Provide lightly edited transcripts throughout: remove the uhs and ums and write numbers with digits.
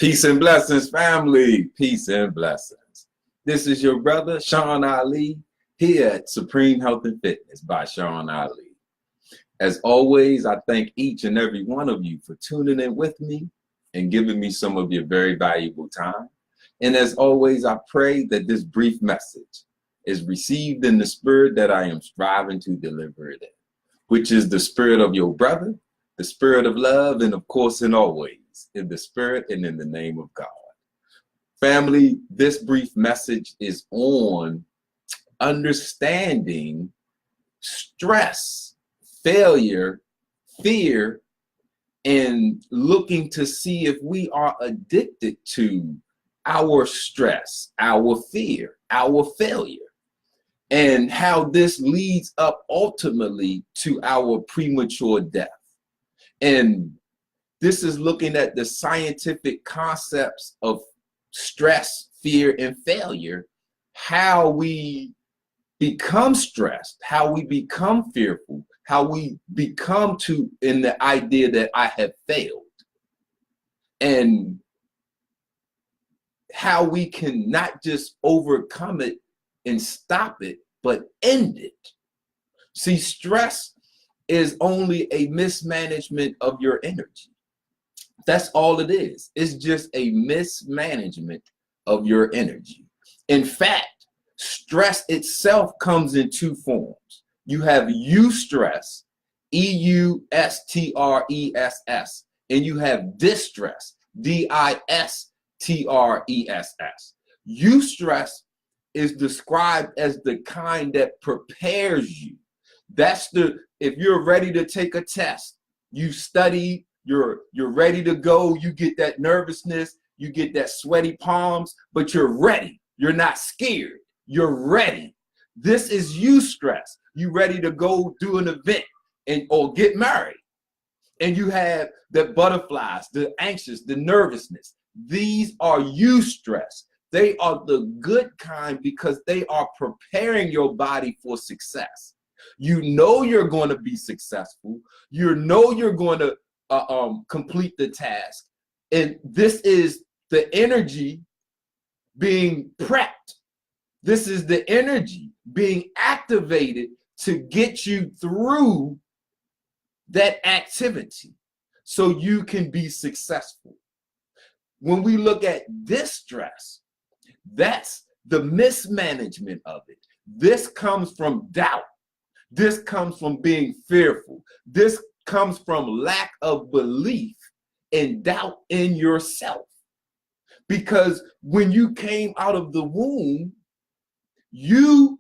Peace and blessings, family. Peace and blessings. This is your brother, Sean Ali, here at Supreme Health and Fitness by Sean Ali. As always, I thank each and every one of you for tuning in with me and giving me some of your very valuable time. And as always, I pray that this brief message is received in the spirit that I am striving to deliver it in, which is the spirit of your brother, the spirit of love, and of course, and always, in the spirit and in the name of God. Family, this brief message is on understanding stress, failure, fear, and looking to see if we are addicted to our stress, our fear, our failure, and how this leads up ultimately to our premature death. And this is looking at the scientific concepts of stress, fear, and failure, how we become stressed, how we become fearful, how we become in the idea that I have failed, and how we can not just overcome it and stop it, but end it. See, stress is only a mismanagement of your energy. That's all it is. It's just a mismanagement of your energy. In fact, stress itself comes in two forms. You have eustress, E-U-S-T-R-E-S-S, and you have distress, D-I-S-T-R-E-S-S. Eustress is described as the kind that prepares you. If you're ready to take a test, you study, you're ready to go, you get that nervousness, you get that sweaty palms, but you're ready. You're not scared. You're ready. This is eustress. You ready to go do an event or get married. And you have the butterflies, the anxious, the nervousness. These are eustress. They are the good kind because they are preparing your body for success. You know you're going to be successful. You know you're going to complete the task. And this is the energy being prepped. This is the energy being activated to get you through that activity so you can be successful. When we look at distress, that's the mismanagement of it. This comes from doubt. This comes from being fearful. This comes from lack of belief and doubt in yourself. Because when you came out of the womb, you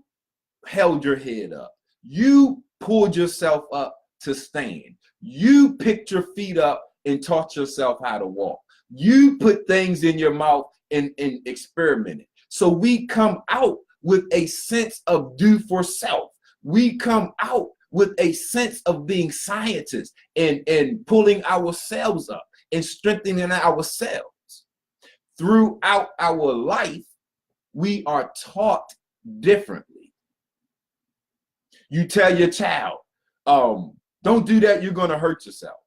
held your head up. You pulled yourself up to stand. You picked your feet up and taught yourself how to walk. You put things in your mouth and experimented. So we come out with a sense of do for self. We come out with a sense of being scientists and pulling ourselves up and strengthening ourselves. Throughout our life, we are taught differently. You tell your child, don't do that, you're going to hurt yourself.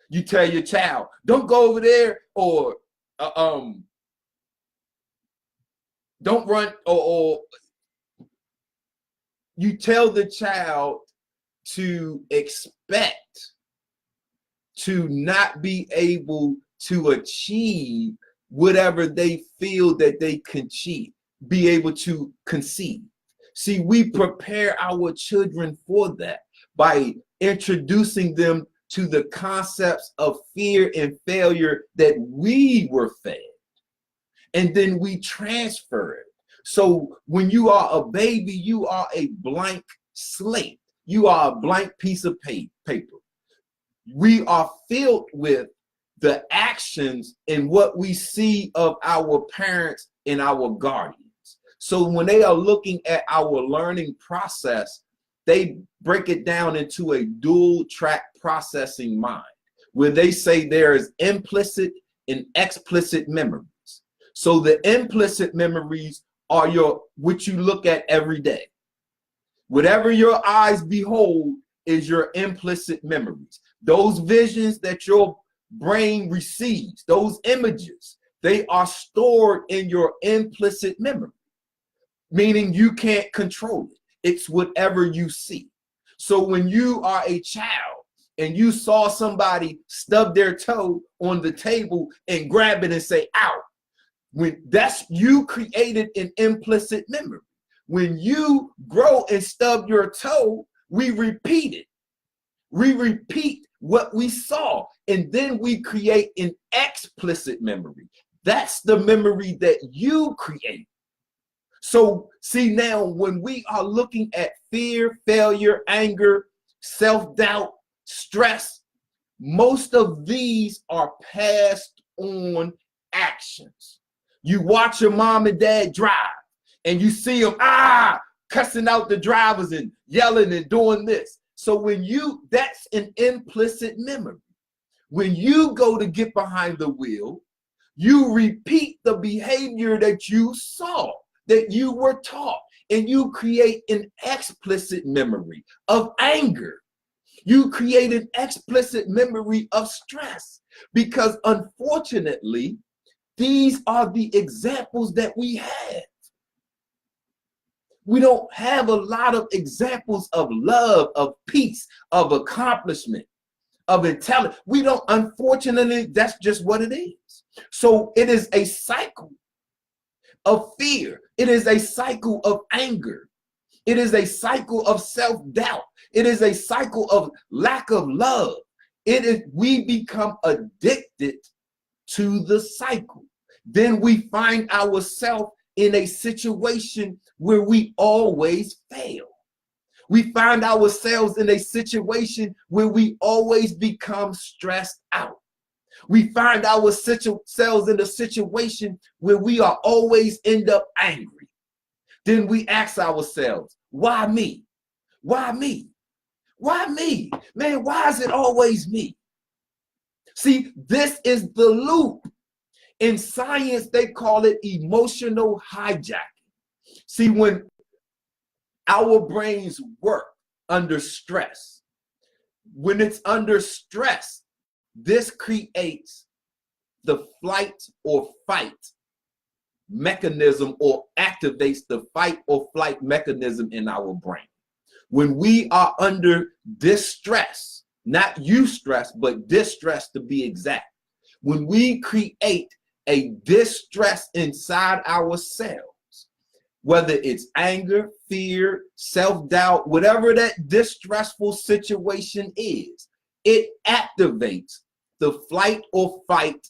You tell your child, don't go over there, or don't run, or you tell the child to expect to not be able to achieve whatever they feel that they can be able to conceive. See, we prepare our children for that by introducing them to the concepts of fear and failure that we were fed. And then we transfer it. So when you are a baby, you are a blank slate. You are a blank piece of paper. We are filled with the actions and what we see of our parents and our guardians. So when they are looking at our learning process, they break it down into a dual track processing mind, where they say there is implicit and explicit memories. So the implicit memories are what you look at every day. Whatever your eyes behold is your implicit memories. Those visions that your brain receives, those images, they are stored in your implicit memory, meaning you can't control it. It's whatever you see. So when you are a child and you saw somebody stub their toe on the table and grab it and say, ow, when that's, you created an implicit memory. When you grow and stub your toe, we repeat it. We repeat what we saw, and then we create an explicit memory. That's the memory that you create. So see, now when we are looking at fear, failure, anger, self-doubt, stress, most of these are passed on actions. You watch your mom and dad drive and you see them cussing out the drivers and yelling and doing this. So when you, that's an implicit memory. When you go to get behind the wheel, you repeat the behavior that you saw, that you were taught, and you create an explicit memory of anger. You create an explicit memory of stress, because unfortunately, these are the examples that we have. We don't have a lot of examples of love, of peace, of accomplishment, of intelligence. We don't, unfortunately, that's just what it is. So it is a cycle of fear. It is a cycle of anger. It is a cycle of self-doubt. It is a cycle of lack of love. It is, we become addicted to the cycle. Then we find ourselves in a situation where we always fail. We find ourselves in a situation where we always become stressed out. We find ourselves in a situation where we are always end up angry. Then we ask ourselves, why me? Why me? Why me? Man, why is it always me? See, this is the loop. In science, they call it emotional hijacking. See, when our brains work under stress, when it's under stress, this creates the flight or fight mechanism, or activates the fight or flight mechanism in our brain. When we are under distress, not eustress, but distress to be exact, when we create a distress inside ourselves, whether it's anger, fear, self-doubt, whatever that distressful situation is, it activates the flight or fight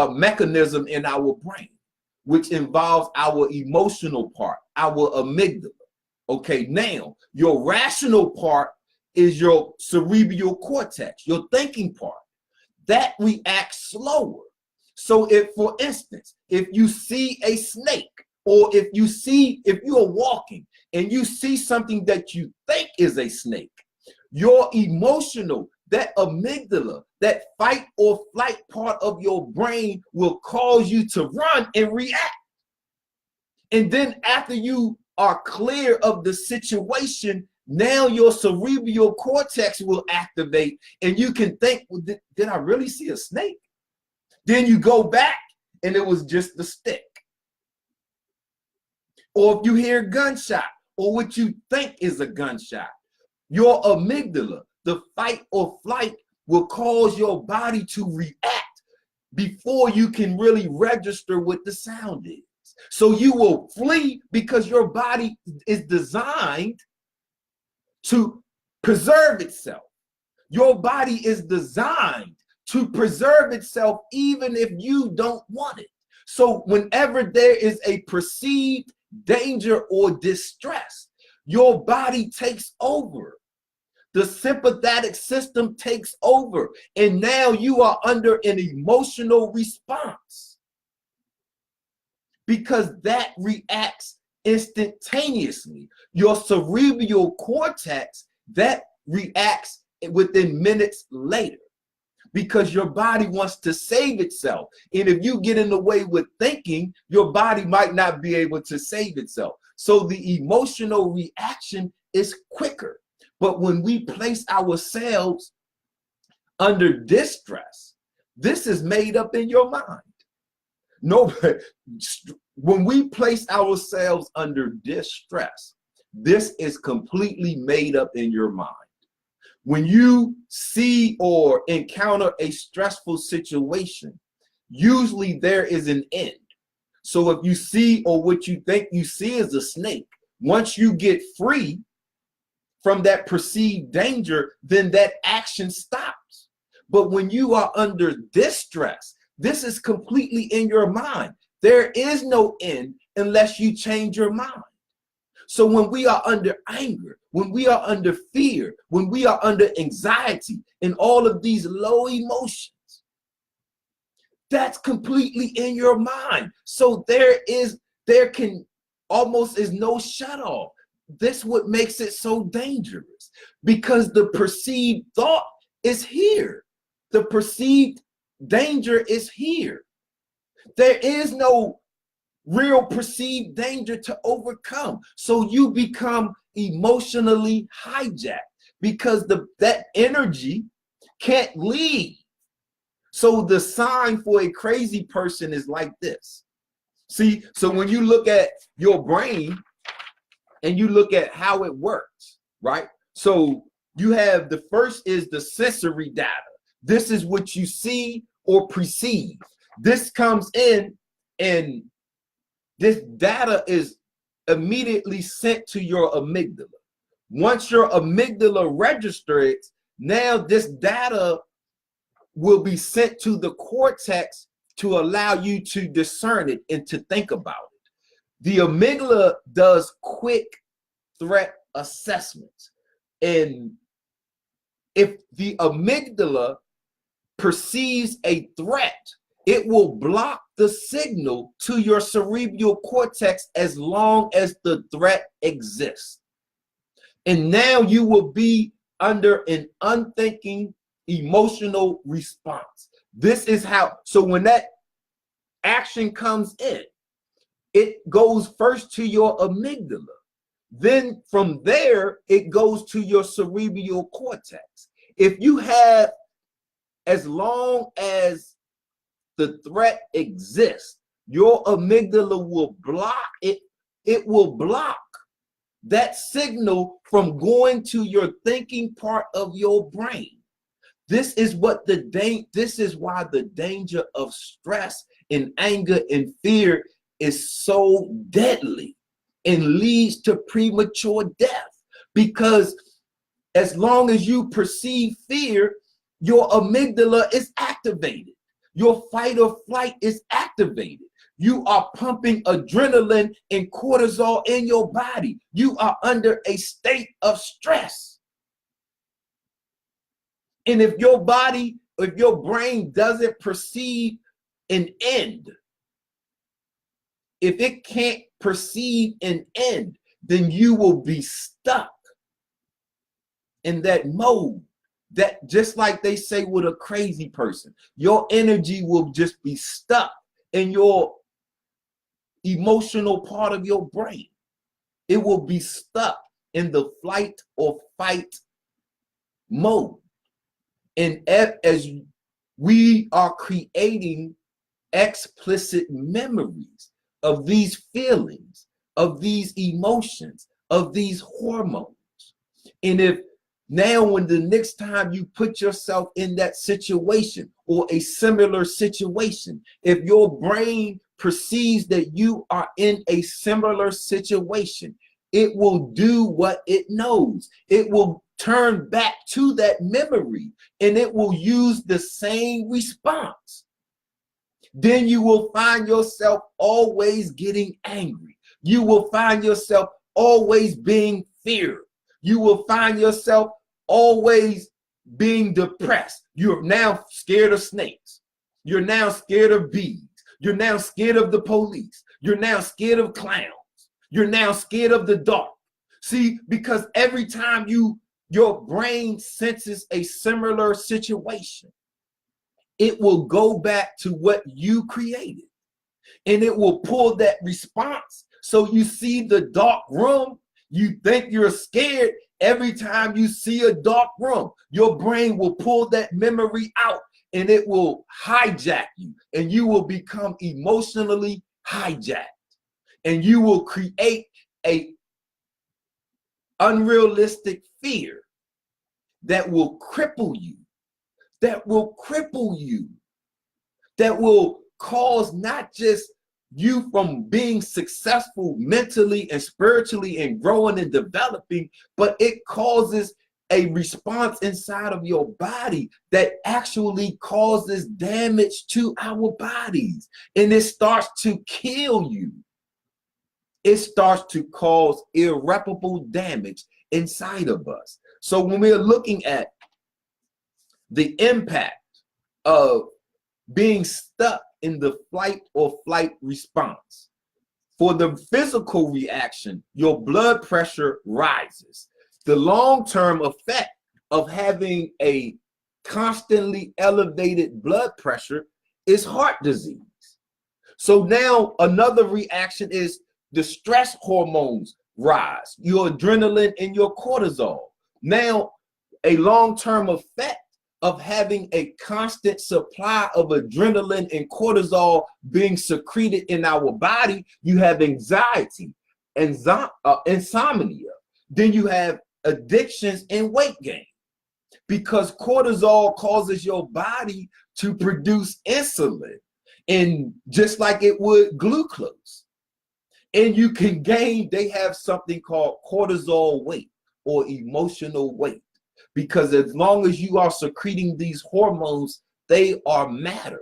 mechanism in our brain, which involves our emotional part, our amygdala. Okay, now your rational part is your cerebral cortex, your thinking part. That reacts slower. So if, for instance, if you see a snake, or if you are walking and you see something that you think is a snake, your emotional, that amygdala, that fight or flight part of your brain will cause you to run and react. And then after you are clear of the situation, now your cerebral cortex will activate and you can think, well, did I really see a snake? Then you go back and it was just the stick. Or if you hear a gunshot, or what you think is a gunshot, your amygdala, the fight or flight, will cause your body to react before you can really register what the sound is. So you will flee because your body is designed to preserve itself. Your body is designed to preserve itself even if you don't want it. So whenever there is a perceived danger or distress, your body takes over. The sympathetic system takes over, and now you are under an emotional response, because that reacts instantaneously. Your cerebral cortex, that reacts within minutes later, because your body wants to save itself. And if you get in the way with thinking, your body might not be able to save itself. So the emotional reaction is quicker. But when we place ourselves under distress, this is made up in your mind. Nobody, when we place ourselves under distress, this is completely made up in your mind. When you see or encounter a stressful situation, usually there is an end. So if you see, or what you think you see is a snake, once you get free from that perceived danger, then that action stops. But when you are under distress, this is completely in your mind. There is no end unless you change your mind. So when we are under anger, when we are under fear, when we are under anxiety, and all of these low emotions, that's completely in your mind. So there can almost is no shut off. This what makes it so dangerous, because the perceived thought is here. The perceived danger is here. There is no real perceived danger to overcome. So you become emotionally hijacked because that energy can't leave. So the sign for a crazy person is like this. See, so when you look at your brain and you look at how it works, right? So you have the first is the sensory data. This is what you see or perceive. This comes in, and this data is immediately sent to your amygdala. Once your amygdala registers, now this data will be sent to the cortex to allow you to discern it and to think about it. The amygdala does quick threat assessments. And if the amygdala perceives a threat, it will block the signal to your cerebral cortex as long as the threat exists. And now you will be under an unthinking emotional response. This is how, so when that action comes in, it goes first to your amygdala. Then from there, it goes to your cerebral cortex. If you have, as long as the threat exists, your amygdala will block it. It will block that signal from going to your thinking part of your brain. This is what this is why the danger of stress and anger and fear is so deadly and leads to premature death. Because as long as you perceive fear, your amygdala is activated. Your fight or flight is activated. You are pumping adrenaline and cortisol in your body. You are under a state of stress. And if your body, if your brain doesn't perceive an end, if it can't perceive an end, then you will be stuck in that mode. That, just like they say with a crazy person, your energy will just be stuck in your emotional part of your brain. It will be stuck in the flight or fight mode. And as we are creating explicit memories of these feelings, of these emotions, of these hormones. And if now, when the next time you put yourself in that situation or a similar situation, if your brain perceives that you are in a similar situation, it will do what it knows. It will turn back to that memory and it will use the same response. Then you will find yourself always getting angry. You will find yourself always being feared. You will find yourself always being depressed. You're now scared of snakes. You're now scared of bees. You're now scared of the police. You're now scared of clowns. You're now scared of the dark. See, because every time your brain senses a similar situation, it will go back to what you created and it will pull that response. So you see the dark room, you think you're scared, Every time you see a dark room, your brain will pull that memory out and it will hijack you, and you will become emotionally hijacked, and you will create a unrealistic fear that will cripple you, that will cause not just you from being successful mentally and spiritually and growing and developing, but it causes a response inside of your body that actually causes damage to our bodies. And it starts to kill you. It starts to cause irreparable damage inside of us. So when we're looking at the impact of being stuck in the fight or flight response, for the physical reaction, your blood pressure rises. The long-term effect of having a constantly elevated blood pressure is heart disease. So now another reaction is the stress hormones rise, your adrenaline and your cortisol. Now, a long-term effect of having a constant supply of adrenaline and cortisol being secreted in our body, you have anxiety, insomnia. Then you have addictions and weight gain, because cortisol causes your body to produce insulin, and just like it would glucose. And you can gain, they have something called cortisol weight or emotional weight, because as long as you are secreting these hormones, they are matter.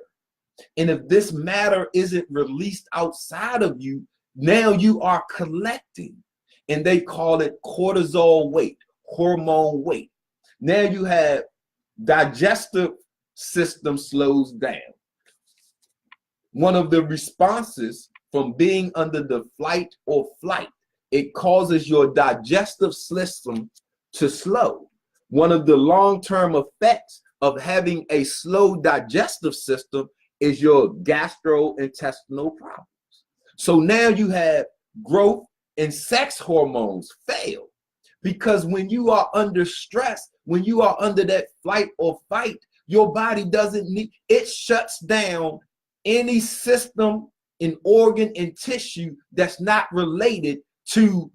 And if this matter isn't released outside of you, now you are collecting, and they call it cortisol weight, hormone weight. Now you have digestive system slows down. One of the responses from being under the fight or flight, it causes your digestive system to slow. One of the long-term effects of having a slow digestive system is your gastrointestinal problems. So now you have growth and sex hormones fail, because when you are under stress, when you are under that flight or fight, your body doesn't need, it shuts down any system and organ and tissue that's not related to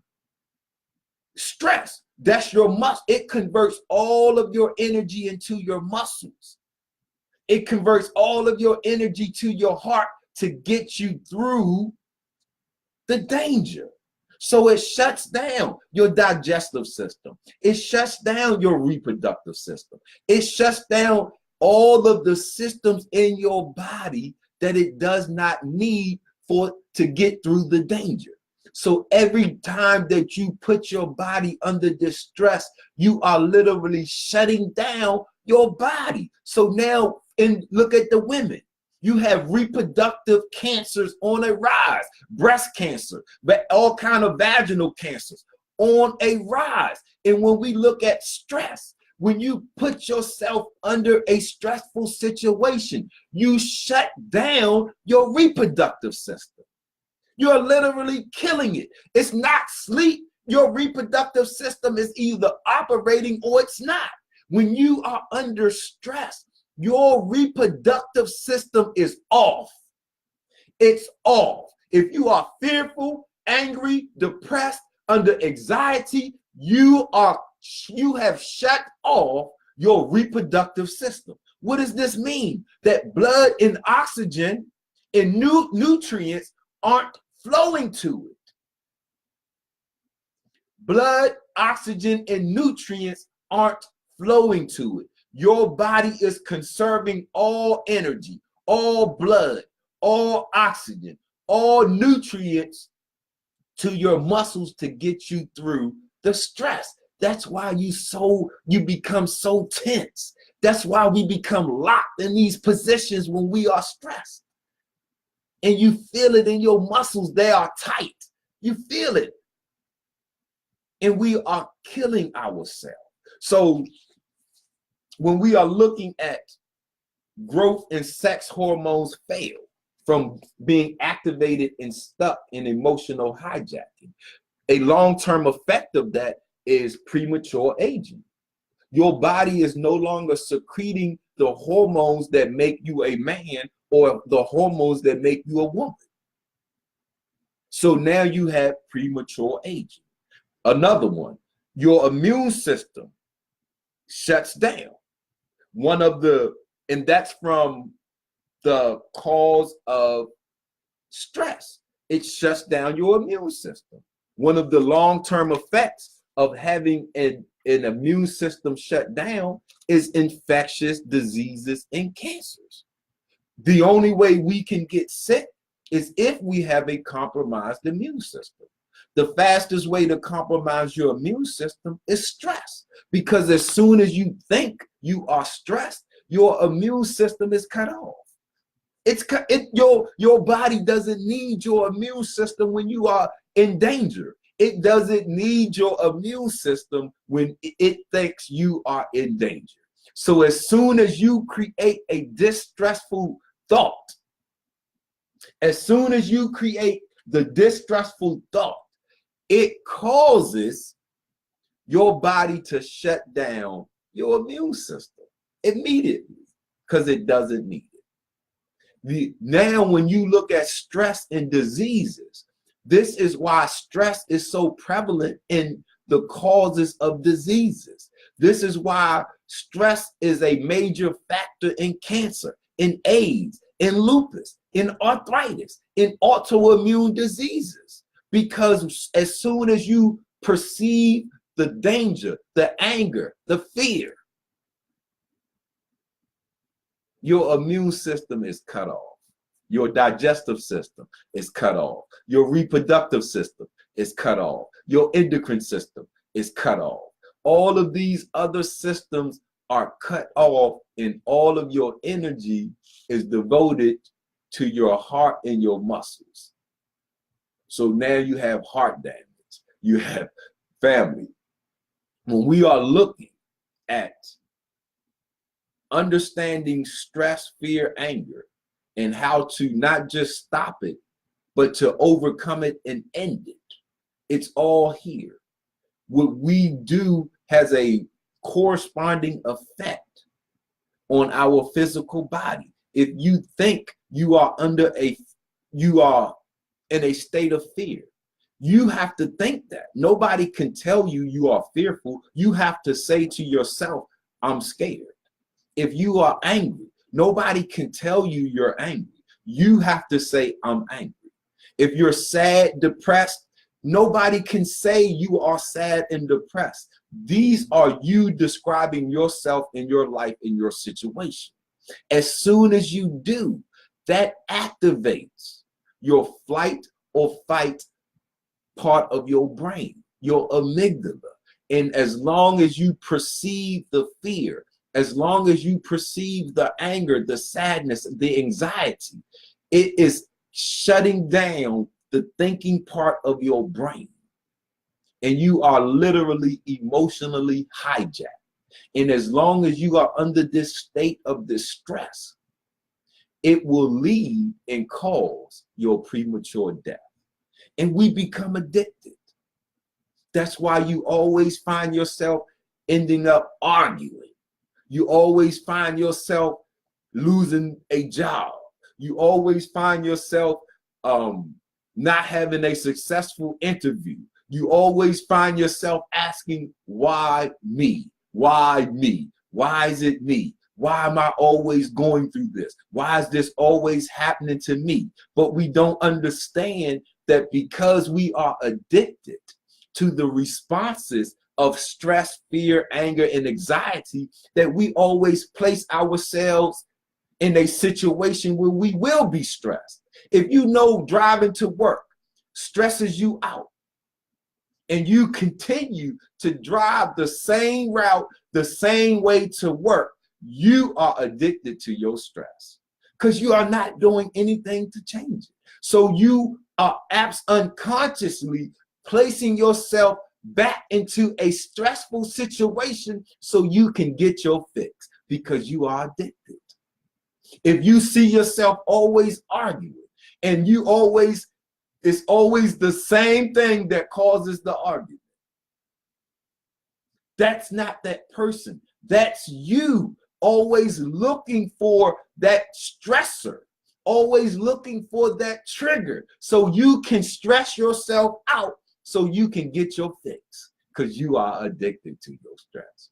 stress. That's your muscle. It converts all of your energy into your muscles. It converts all of your energy to your heart to get you through the danger. So it shuts down your digestive system. It shuts down your reproductive system. It shuts down all of the systems in your body that it does not need to get through the danger. So every time that you put your body under distress, you are literally shutting down your body. So now, and look at the women. You have reproductive cancers on a rise, breast cancer, but all kind of vaginal cancers on a rise. And when we look at stress, when you put yourself under a stressful situation, you shut down your reproductive system. You're literally killing it. It's not sleep. Your reproductive system is either operating or it's not. When you are under stress, your reproductive system is off. It's off. If you are fearful, angry, depressed, under anxiety, you have shut off your reproductive system. What does this mean? That blood and oxygen and nutrients aren't flowing to it. Blood, oxygen, and nutrients aren't flowing to it. Your body is conserving all energy, all blood, all oxygen, all nutrients to your muscles to get you through the stress. That's why you become so tense. That's why we become locked in these positions when we are stressed. And you feel it in your muscles, they are tight. You feel it. And we are killing ourselves. So when we are looking at growth and sex hormones fail from being activated and stuck in emotional hijacking, a long-term effect of that is premature aging. Your body is no longer secreting the hormones that make you a man or the hormones that make you a woman. So now you have premature aging. Another one, your immune system shuts down. And that's from the cause of stress. It shuts down your immune system. One of the long-term effects of having an immune system shut down is infectious diseases and cancers. The only way we can get sick is if we have a compromised immune system. The fastest way to compromise your immune system is stress, because as soon as you think you are stressed, your immune system is cut off. Your body doesn't need your immune system when you are in danger. It doesn't need your immune system when it thinks you are in danger. So as soon as you create a distressful thought, as soon as you create the distressful thought, it causes your body to shut down your immune system immediately because it doesn't need it. Now, when you look at stress and diseases, this is why stress is so prevalent in the causes of diseases. This is why stress is a major factor in cancer, in AIDS, in lupus, in arthritis, in autoimmune diseases. Because as soon as you perceive the danger, the anger, the fear, your immune system is cut off. Your digestive system is cut off. Your reproductive system is cut off. Your endocrine system is cut off. All of these other systems are cut off, and all of your energy is devoted to your heart and your muscles. So now you have heart damage. You have family. When we are looking at understanding stress, fear, anger, and how to not just stop it, but to overcome it and end it, it's all here. What we do has a corresponding effect on our physical body. If you think you are in a state of fear, you have to think that. Nobody can tell you you are fearful. You have to say to yourself, I'm scared. If you are angry, nobody can tell you you're angry. You have to say, I'm angry. If you're sad, depressed, nobody can say you are sad and depressed. These are you describing yourself in your life, in your situation. As soon as you do, that activates your flight or fight part of your brain, your amygdala. And as long as you perceive the fear, as long as you perceive the anger, the sadness, the anxiety, it is shutting down the thinking part of your brain. And you are literally emotionally hijacked. And as long as you are under this state of distress, it will lead and cause your premature death. And we become addicted. That's why you always find yourself ending up arguing. You always find yourself losing a job. You always find yourself not having a successful interview. You always find yourself asking, why me? Why me? Why is it me? Why am I always going through this? Why is this always happening to me? But we don't understand that because we are addicted to the responses of stress, fear, anger, and anxiety, that we always place ourselves in a situation where we will be stressed. If you know driving to work stresses you out, and you continue to drive the same route, the same way to work, you are addicted to your stress because you are not doing anything to change it. So you are unconsciously placing yourself back into a stressful situation so you can get your fix because you are addicted. If you see yourself always arguing and it's always the same thing that causes the argument, That's not that person. That's you, always looking for that stressor, always looking for that trigger so you can stress yourself out so you can get your fix, because you are addicted to your stress.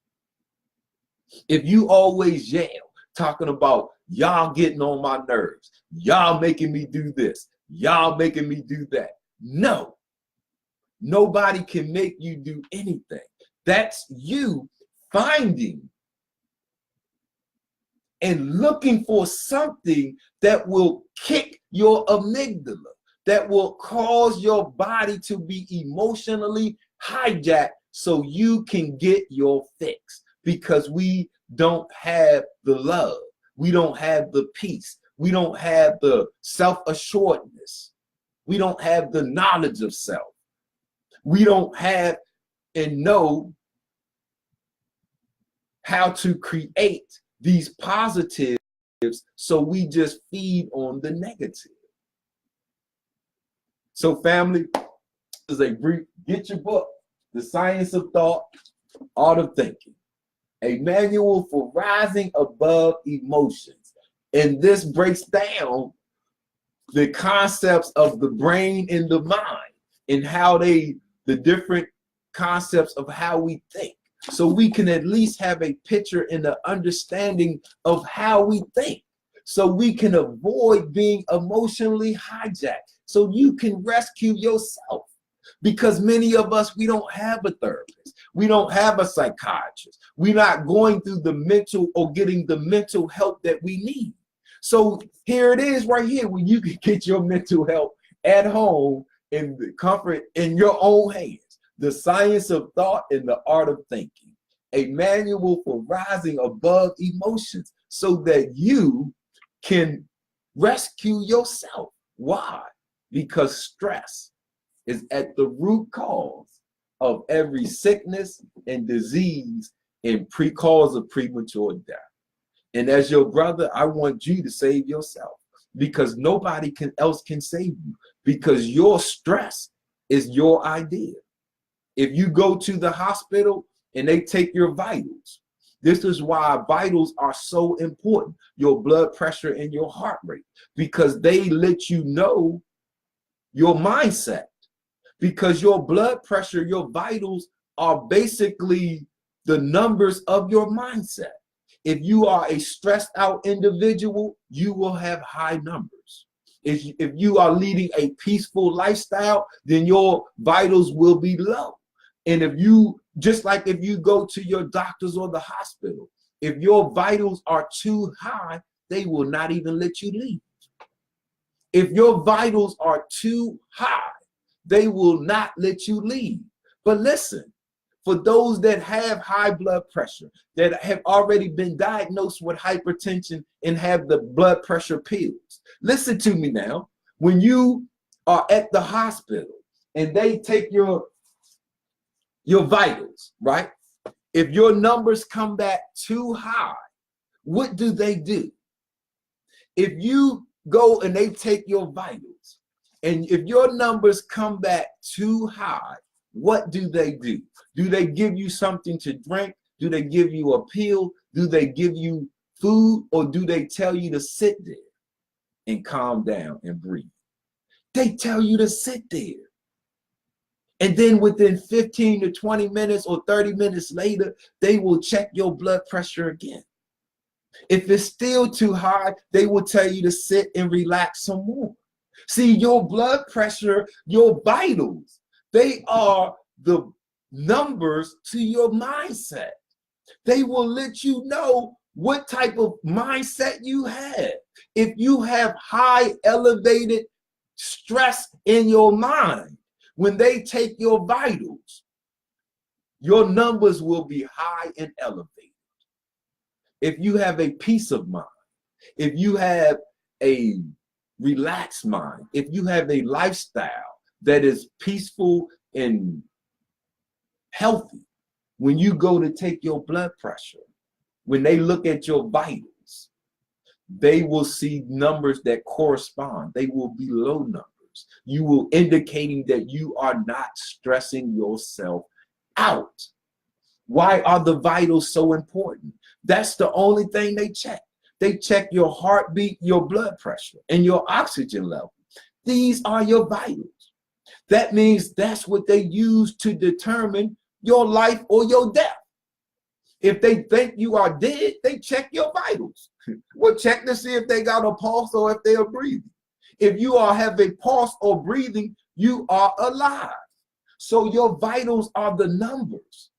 If you always yell, talking about y'all getting on my nerves, y'all making me do this, y'all making me do that. No, nobody can make you do anything. That's you finding and looking for something that will kick your amygdala, that will cause your body to be emotionally hijacked so you can get your fix. Because we don't have the love, we don't have the peace, we don't have the self-assuredness, we don't have the knowledge of self, we don't have and know how to create these positives, so we just feed on the negative. So family, is a brief, get your book, The Science of Thought, Art of Thinking, a manual for rising above emotions. And this breaks down the concepts of the brain and the mind and how the different concepts of how we think. So we can at least have a picture and an understanding of how we think, so we can avoid being emotionally hijacked, so you can rescue yourself. Because many of us, we don't have a therapist, we don't have a psychiatrist, we're not going through the mental or getting the mental help that we need. So here it is right here, where you can get your mental health at home in the comfort in your own hands. The Science of Thought and the Art of Thinking, a manual for rising above emotions so that you can rescue yourself. Why? Because stress is at the root cause of every sickness and disease and cause of premature death. And as your brother, I want you to save yourself, because nobody else can save you, because your stress is your idea. If you go to the hospital and they take your vitals, this is why vitals are so important, your blood pressure and your heart rate, because they let you know your mindset. Because your blood pressure, your vitals are basically the numbers of your mindset. If you are a stressed out individual, you will have high numbers. If you are leading a peaceful lifestyle, then your vitals will be low. And if you, just like if you go to your doctors or the hospital, if your vitals are too high, they will not even let you leave. If your vitals are too high, they will not let you leave. But listen, for those that have high blood pressure, that have already been diagnosed with hypertension and have the blood pressure pills, listen to me now. When you are at the hospital and they take your vitals, right? If your numbers come back too high, what do? If you go and they take your vitals, and if your numbers come back too high, what do? Do they give you something to drink? Do they give you a pill? Do they give you food? Or do they tell you to sit there and calm down and breathe? They tell you to sit there. And then within 15 to 20 minutes or 30 minutes later, they will check your blood pressure again. If it's still too high, they will tell you to sit and relax some more. See, your blood pressure, your vitals, they are the numbers to your mindset. They will let you know what type of mindset you have. If you have high elevated stress in your mind, when they take your vitals, your numbers will be high and elevated. If you have a peace of mind, if you have a relaxed mind, if you have a lifestyle that is peaceful and healthy, when you go to take your blood pressure, when they look at your vitals, they will see numbers that correspond. They will be low numbers. You will indicating that you are not stressing yourself out. Why are the vitals so important? That's the only thing they check. They check your heartbeat, your blood pressure, and your oxygen level. These are your vitals. That means that's what they use to determine your life or your death. If they think you are dead, they check your vitals. Well, check to see if they got a pulse or if they are breathing. If you have a pulse or breathing, you are alive. So your vitals are the numbers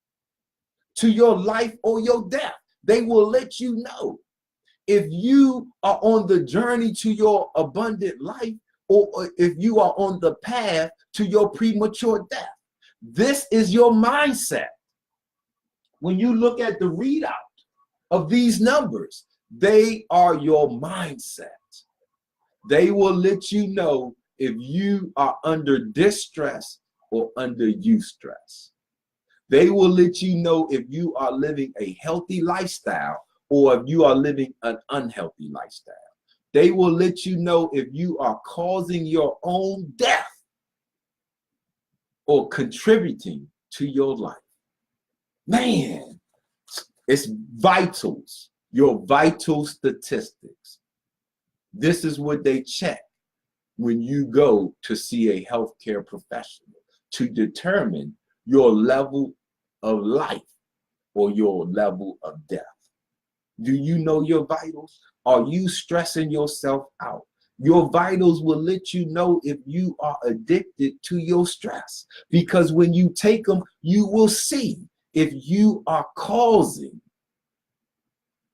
to your life or your death. They will let you know if you are on the journey to your abundant life or if you are on the path to your premature death. This is your mindset. When you look at the readout of these numbers, they are your mindset. They will let you know if you are under distress or under eustress. They will let you know if you are living a healthy lifestyle or if you are living an unhealthy lifestyle. They will let you know if you are causing your own death or contributing to your life. Man, it's vitals, your vital statistics. This is what they check when you go to see a healthcare professional to determine your level of life or your level of death. Do you know your vitals? Are you stressing yourself out? Your vitals will let you know if you are addicted to your stress, because when you take them, you will see if you are causing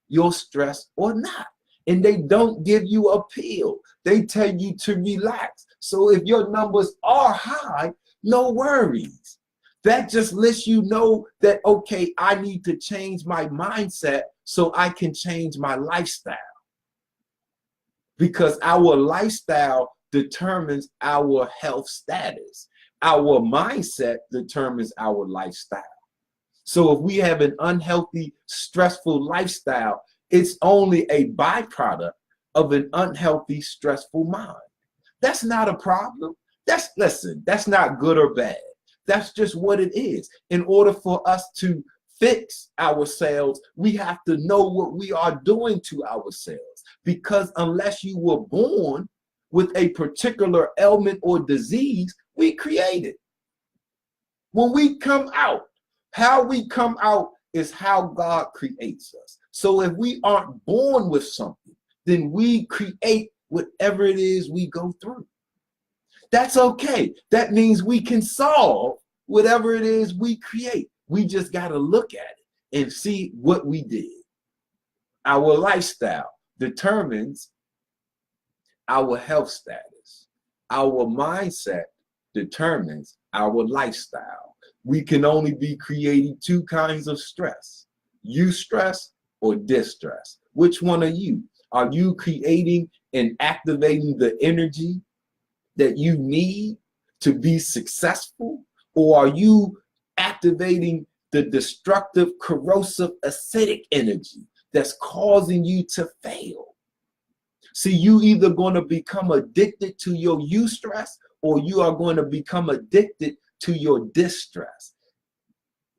your stress or not. And they don't give you a pill. They tell you to relax. So if your numbers are high, no worries. That just lets you know that, okay, I need to change my mindset so I can change my lifestyle. Because our lifestyle determines our health status. Our mindset determines our lifestyle. So if we have an unhealthy, stressful lifestyle, it's only a byproduct of an unhealthy, stressful mind. That's not a problem. Listen, that's not good or bad. That's just what it is. In order for us to fix ourselves, we have to know what we are doing to ourselves. Because unless you were born with a particular ailment or disease, we create it. When we come out, how we come out is how God creates us. So if we aren't born with something, then we create whatever it is we go through. That's okay. That means we can solve whatever it is we create. We just got to look at it and see what we did. Our lifestyle determines our health status. Our mindset determines our lifestyle. We can only be creating two kinds of stress: eustress or distress. Which one are you? Are you creating and activating the energy that you need to be successful? Or are you activating the destructive, corrosive, acidic energy that's causing you to fail? See, you either going to become addicted to your eustress or you are going to become addicted to your distress.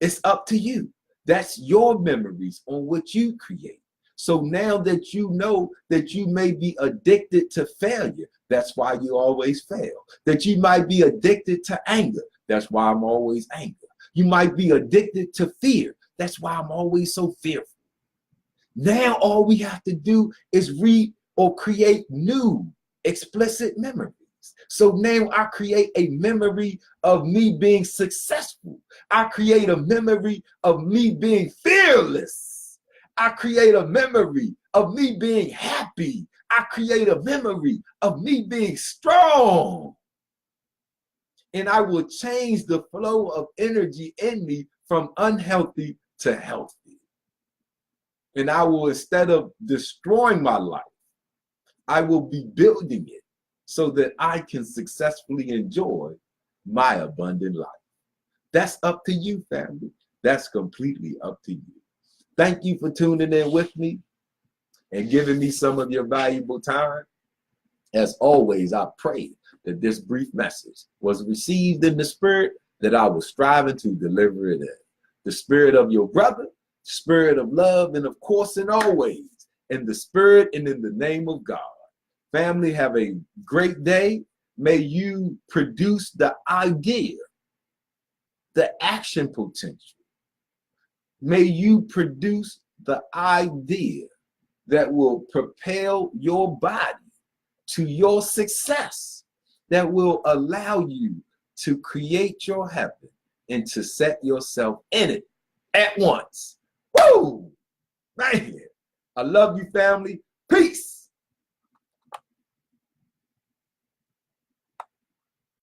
It's up to you. That's your memories on what you create. So now that you know that you may be addicted to failure, that's why you always fail. That you might be addicted to anger, that's why I'm always angry. You might be addicted to fear, that's why I'm always so fearful. Now all we have to do is read or create new explicit memories. So now I create a memory of me being successful. I create a memory of me being fearless. I create a memory of me being happy. I create a memory of me being strong. And I will change the flow of energy in me from unhealthy to healthy. And I will, instead of destroying my life, I will be building it so that I can successfully enjoy my abundant life. That's up to you, family. That's completely up to you. Thank you for tuning in with me and giving me some of your valuable time. As always, I pray that this brief message was received in the spirit that I was striving to deliver it in. the spirit of your brother, spirit of love, and of course, and always, in the spirit and in the name of God. Family, have a great day. May you produce the idea, the action potential. May you produce the idea that will propel your body to your success, that will allow you to create your heaven and to set yourself in it at once. Woo! Man, I love you, family. Peace.